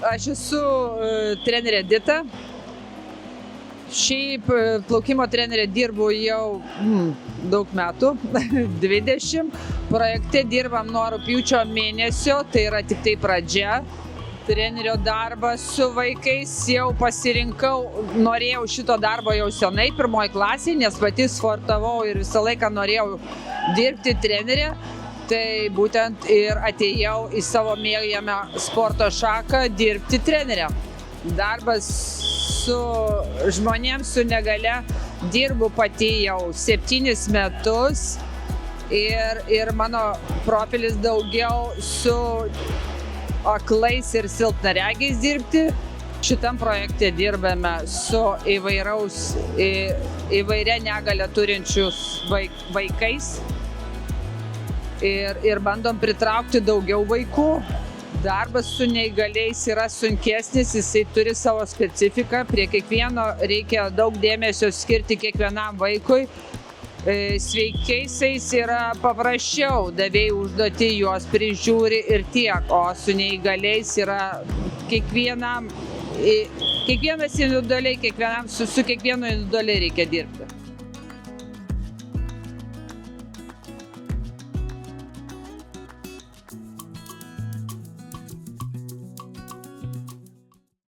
Aš esu trenerė Dita. Šiaip plaukimo trenerė dirbu jau daug metų, 20. Projekte dirbam nuo rugpjūčio mėnesio, tai yra tik tai pradžia. Trenerio darbas su vaikais jau pasirinkau, norėjau šito darbo jau senai, pirmoji klasė, nes pati sportavau ir visą laiką norėjau dirbti trenerė. Tai būtent ir atėjau į savo mėgiamą sporto šaką dirbti trenerę. Darbas su žmonėms su negalia dirbu pati jau 7 metus ir mano profilis daugiau su aklais ir silpnaregiais dirbti. Šitam projekte dirbame su įvairia negalią turinčius vaikais ir bandom pritraukti daugiau vaikų. Darbas su neįgaliais yra sunkesnis, jisai turi savo specifiką, prie kiekvieno reikia daug dėmesio skirti kiekvienam vaikui. Sveikaisiais yra paprasčiau, davėjai užduoti, juos prižiūri ir tiek, o su neįgaliais yra kiekvienas individualiai, su kiekvienu individualiai reikia dirbti.